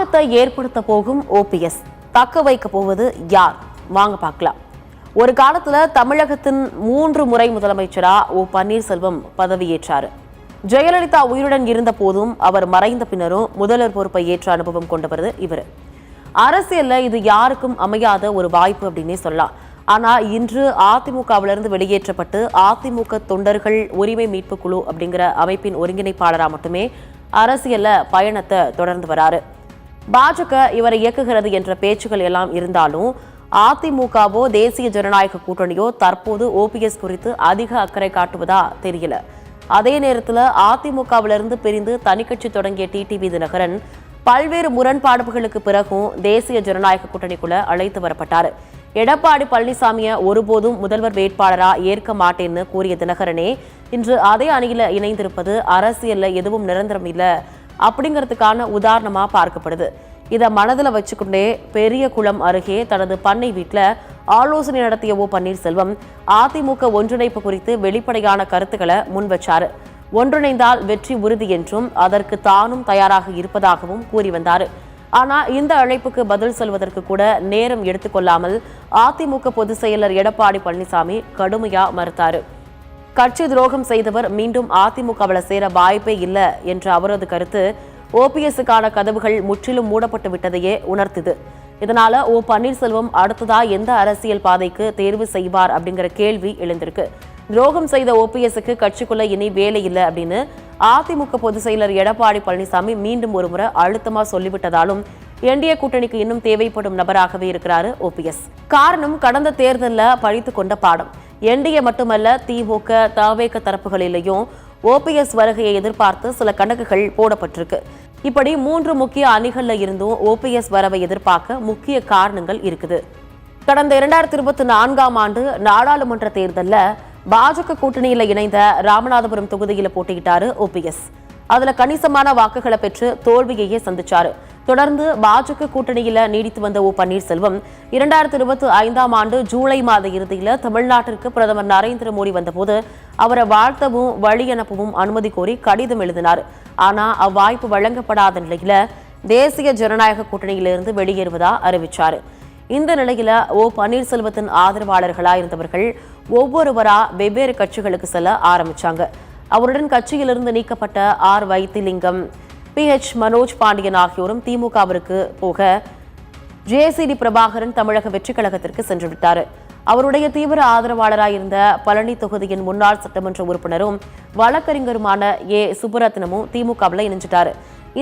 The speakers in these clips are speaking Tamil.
மாற்றத்தை ஏற்படுத்த போகும் ஓபிஎஸ் தக்க வைக்க போவது யார்? வாங்க பார்க்கலாம். ஒரு காலத்துல தமிழகத்தின் 3 முறை முதலமைச்சரா பன்னீர்செல்வம் பதவியேற்றார். ஜெயலலிதா உயிருடன் இருந்த போதும் அவர் மறைந்த பின்னரும் முதல்வர் பொறுப்பை ஏற்ற அனுபவம் கொண்டவர் இவர். அரசியல்ல இது யாருக்கும் அமையாத ஒரு வாய்ப்பு அப்படின்னே சொல்லலாம். ஆனா இன்று அதிமுகவிலிருந்து வெளியேற்றப்பட்டு அதிமுக தொண்டர்கள் உரிமை மீட்பு குழு அப்படிங்கிற அமைப்பின் ஒருங்கிணைப்பாளராக மட்டுமே அரசியல்ல பயணத்தை தொடர்ந்து வராரு. பாஜக இவரை இயக்குகிறது என்ற பேச்சுகள் எல்லாம் இருந்தாலும் அதிமுகவோ தேசிய ஜனநாயக கூட்டணியோ தற்போது ஓபிஎஸ் குறித்து அதிக அக்கறை காட்டுவதா தெரியல. அதே நேரத்தில் அதிமுகவிலிருந்து பிரிந்து தனிக்கட்சி தொடங்கிய டிடிவி தினகரன் பல்வேறு முரண்பாடுகளுக்கு பிறகும் தேசிய ஜனநாயக கூட்டணிக்குள்ள அழைத்து வரப்பட்டார். எடப்பாடி பழனிசாமியை ஒருபோதும் முதல்வர் வேட்பாளரா ஏற்க மாட்டேன்னு கூறிய தினகரனே இன்று அதே அணியில இணைந்திருப்பது அரசியல்ல எதுவும் நிரந்தரம் இல்லை அப்படிங்கிறதுக்கான உதாரணமா பார்க்கப்படுது. இதை மனதில் வச்சுக்கொண்டே பெரியகுளம் அருகே தனது பண்ணை வீட்டில் ஆலோசனை நடத்திய பன்னீர்செல்வம் அதிமுக ஒன்றிணைப்பு குறித்து வெளிப்படையான கருத்துக்களை முன்வச்சாரு. ஒன்றிணைந்தால் வெற்றி உறுதி என்றும் அதற்கு தானும் தயாராக இருப்பதாகவும் கூறி வந்தார். ஆனா இந்த அழைப்புக்கு பதில் சொல்வதற்கு கூட நேரம் எடுத்துக்கொள்ளாமல் அதிமுக பொதுச் செயலர் எடப்பாடி பழனிசாமி கடுமையா மறுத்தாரு. கட்சி துரோகம் செய்தவர் மீண்டும் அதிமுகவில் சேர வாய்ப்பே இல்லை என்ற அவரது கருத்து ஓபிஎஸ்ஸுக்கான கதவுகள் முற்றிலும் மூடப்பட்டு விட்டதையே உணர்த்துது. இதனால பன்னீர்செல்வம் அடுத்ததா எந்த அரசியல் பாதைக்கு தேர்வு செய்வார் அப்படிங்கிற கேள்வி எழுந்திருக்கு. துரோகம் செய்த ஓபிஎஸ்ஸுக்கு கட்சிக்குள்ள இனி வேலை இல்லை அப்படின்னு அதிமுக பொதுச் செயலர் எடப்பாடி பழனிசாமி மீண்டும் ஒருமுறை அழுத்தமா சொல்லிவிட்டதாலும் என்டிஏ கூட்டணிக்கு இன்னும் தேவைப்படும் நபராகவே இருக்கிறாரு ஓபிஎஸ். காரணம் கடந்த தேர்தலில் பழித்து கொண்ட பாடம். என்டிஏ மட்டுமல்ல திமுக தவேக தரப்புகளிலேயும் ஓபிஎஸ் வருகையை எதிர்பார்த்து சில கணக்குகள் போடப்பட்டிருக்கு. இப்படி 3 முக்கிய அணிகள்ல இருந்தும் ஓபிஎஸ் வரவை எதிர்பார்க்க முக்கிய காரணங்கள் இருக்குது. கடந்த 2024ஆம் ஆண்டு நாடாளுமன்ற தேர்தலில் பாஜக கூட்டணியில இணைந்த ராமநாதபுரம் தொகுதியில போட்டியிட்டாரு ஓபிஎஸ். அதுல கணிசமான வாக்குகளை பெற்று தோல்வியையே சந்திச்சாரு. தொடர்ந்து பாஜக கூட்டணியில நீடித்து வந்த பன்னீர்செல்வம் 2025ஆம் ஆண்டு ஜூலை மாத இறுதியில தமிழ்நாட்டிற்கு பிரதமர் நரேந்திர மோடி வந்தபோது அவரை வாழ்த்தவும் வழி அனுப்பவும் அனுமதி கோரி கடிதம் எழுதினார். ஆனா அவ்வாய்ப்பு வழங்கப்படாத நிலையில தேசிய ஜனநாயக கூட்டணியிலிருந்து வெளியேறுவதா அறிவிச்சாரு. இந்த நிலையில பன்னீர்செல்வத்தின் ஆதரவாளர்களா இருந்தவர்கள் ஒவ்வொருவரா வெவ்வேறு கட்சிகளுக்கு செல்ல ஆரம்பிச்சாங்க. அவருடன் கட்சியிலிருந்து நீக்கப்பட்ட வைத்திலிங்கம், PH மனோஜ் பாண்டியன் ஆகியோரும் திமுகவிற்கு போக ஜேசிடி பிரபாகரன் தமிழக வெற்றிக் கழகத்திற்கு சென்று விட்டார். அவருடைய தீவிர ஆதரவாளராயிருந்த பழனி தொகுதியின் முன்னாள் சட்டமன்ற உறுப்பினரும் வழக்கறிஞருமான சுப்புரத்னமும் திமுகவில் இணைஞ்சிட்டாரு.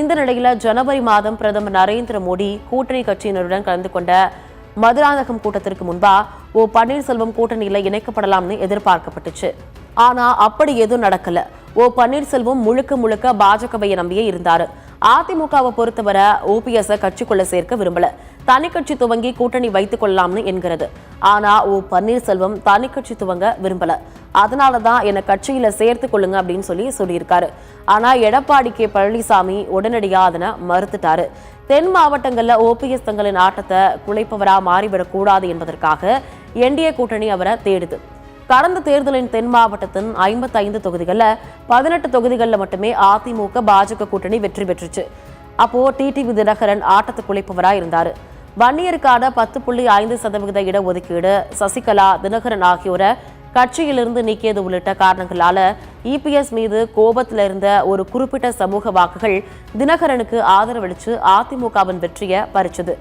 இந்த நிலையில ஜனவரி மாதம் பிரதமர் நரேந்திர மோடி கூட்டணி கட்சியினருடன் கலந்து கொண்ட மதுராந்தகம் கூட்டத்திற்கு முன்பா பன்னீர்செல்வம் கூட்டணியில இணைக்கப்படலாம்னு எதிர்பார்க்கப்பட்டுச்சு. ஆனா அப்படி எதுவும் நடக்கல. பன்னீர்செல்வம் முழுக்க பாஜகவை நம்பியே இருந்தாரு. அதிமுகவை பொறுத்தவரை ஓபிஎஸ் கட்சிக்குள்ள சேர்க்க விரும்பல. தனிக்கட்சி துவங்கி கூட்டணி வைத்துக் கொள்ளலாம்னு என்கிறது. ஆனா பன்னீர்செல்வம் தனிக்கட்சி துவங்க விரும்பல. அதனாலதான் என்னை கட்சியில சேர்த்து கொள்ளுங்க அப்படின்னு சொல்லியிருக்காரு. ஆனா எடப்பாடி பழனிசாமி உடனடியா அதனை மறுத்துட்டாரு. தென் மாவட்டங்கள்ல ஓபிஎஸ் தங்களின் ஆட்டத்தை குலைப்பவரா மாறிவிடக்கூடாது என்பதற்காக என்டிஏ கூட்டணி அவரை தேடுது. கடந்த தேர்தலின் தென் மாவட்டத்தின் 55 தொகுதிகளில் 18 தொகுதிகளில் மட்டுமே அதிமுக பாஜக கூட்டணி வெற்றி பெற்றுச்சு. அப்போ டிடிவி தினகரன் ஆட்டத்தை குலைப்பவராக இருந்தார். வன்னியருக்கான 10.5% இடஒதுக்கீடு, சசிகலா, தினகரன் ஆகியோரை கட்சியிலிருந்து நீக்கியது உள்ளிட்ட காரணங்களால இபிஎஸ் மீது கோபத்தில் இருந்த ஒரு குறிப்பிட்ட சமூக வாக்குகள் தினகரனுக்கு ஆதரவளிச்சு அதிமுகவின் வெற்றியை பறிச்சது.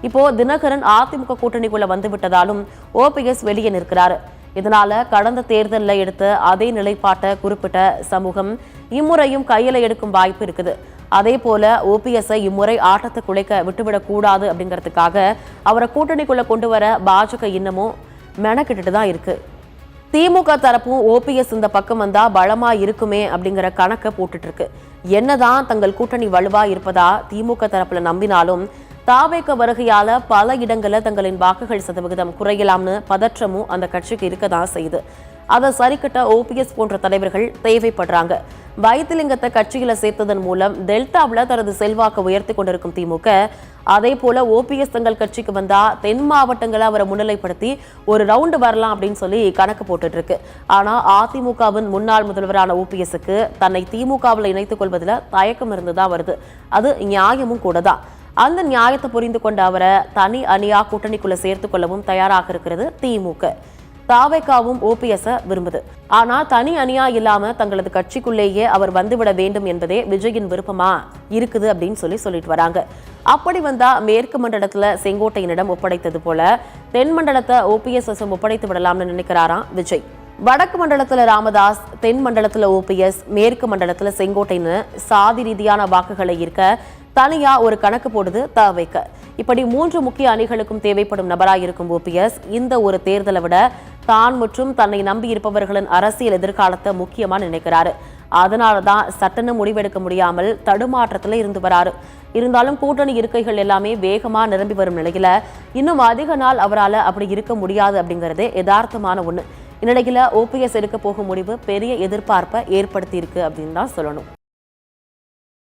இப்போ தினகரன் அதிமுக கூட்டணிக்குள்ள வந்துவிட்டதாலும் ஓபிஎஸ் வெளியே நிற்கிறாரு. இதனால கடந்த தேர்தலில் எடுத்த அதே நிலைப்பாட்டை குறிப்பிட்ட சமூகம் இம்முறையும் கையில எடுக்கும் வாய்ப்பு இருக்குது. அதே போல ஓபிஎஸ்ஐ இம்முறை ஆட்டத்தை குலைக்க விட்டுவிடக் கூடாது அப்படிங்கிறதுக்காக அவரை கூட்டணிக்குள்ள கொண்டு வர பாஜக இன்னமும் மெனக்கிட்டு தான் இருக்கு. திமுக தரப்பும் ஓபிஎஸ் இந்த பக்கம் வந்தா பலமா இருக்குமே அப்படிங்கிற கணக்கை போட்டுட்டு இருக்கு. என்னதான் தங்கள் கூட்டணி வலுவா இருப்பதா திமுக தரப்புல நம்பினாலும் தவேக வருகையால பல இடங்களில் தங்களின் வாக்குகள் சதவிகிதம் குறையலாம்னு பதற்றமும் அந்த கட்சிக்கு இருக்கதான் செய்யுது. அதை சரிக்கட்ட ஓபிஎஸ் போன்ற தலைவர்கள் தேவைப்படுறாங்க. வைத்திலிங்கத்தை கட்சியில சேர்த்ததன் மூலம் டெல்டாவில் தனது செல்வாக்கு உயர்த்தி கொண்டிருக்கும் திமுக அதே போல ஓபிஎஸ் தங்கள் கட்சிக்கு வந்தா தென் மாவட்டங்களை அவரை முன்னிலைப்படுத்தி ஒரு ரவுண்டு வரலாம் அப்படின்னு கணக்கு போட்டுட்டு இருக்கு. ஆனா அதிமுகவின் முன்னாள் முதல்வரான ஓபிஎஸ்க்கு தன்னை திமுகவில் இணைத்துக் கொள்வதில் தயக்கம் இருந்துதான் வருது. அது நியாயமும் கூட தான். அந்த நியாயத்தை புரிந்து கொண்ட அவரை தனி அணியா கூட்டணிக்குள்ள சேர்த்துக் கொள்ளவும் தயாராக இருக்கிறது திமுக. தாவேகாவும் ஓபிஎஸ் விரும்புது. ஆனா தனி அணியா இல்லாம தங்களது கட்சிக்குள்ளேயே அவர் வந்துவிட வேண்டும் என்பதே விஜயின் விருப்பமா இருக்குது அப்படின்னு சொல்லிட்டு வராங்க. அப்படி வந்தா மேற்கு மண்டலத்துல செங்கோட்டையனிடம் ஒப்படைத்தது போல தென் மண்டலத்தை ஓபிஎஸ் ஒப்படைத்து விடலாம்னு நினைக்கிறாராம் விஜய். வடக்கு மண்டலத்துல ராமதாஸ், தென் மண்டலத்துல ஓபிஎஸ், மேற்கு மண்டலத்துல செங்கோட்டைன்னு சாதி ரீதியான வாக்குகளை ஈர்க்க தனியா ஒரு கணக்கு போடுது தவேக. இப்படி 3 முக்கிய அணிகளுக்கும் தேவைப்படும் நபராயிருக்கும் ஓபிஎஸ் இந்த ஒரு தேர்தலை விட தான் மற்றும் தன்னை நம்பி இருப்பவர்களின் அரசியல் எதிர்காலத்தை முக்கியமா நினைக்கிறாரு. அதனாலதான் சட்டன்னு முடிவெடுக்க முடியாமல் தடுமாற்றத்துல இருந்து வராரு. இருந்தாலும் கூட்டணி இருக்கைகள் எல்லாமே வேகமா நிரம்பி வரும் நிலையில இன்னும் அதிக நாள் அவரால் அப்படி இருக்க முடியாது அப்படிங்கறதே யதார்த்தமான ஒண்ணு. இந்நிலையில ஓபிஎஸ் எடுக்க போகும் முடிவு பெரிய எதிர்பார்ப்பை ஏற்படுத்தி இருக்கு அப்படின்னு தான் சொல்லணும்.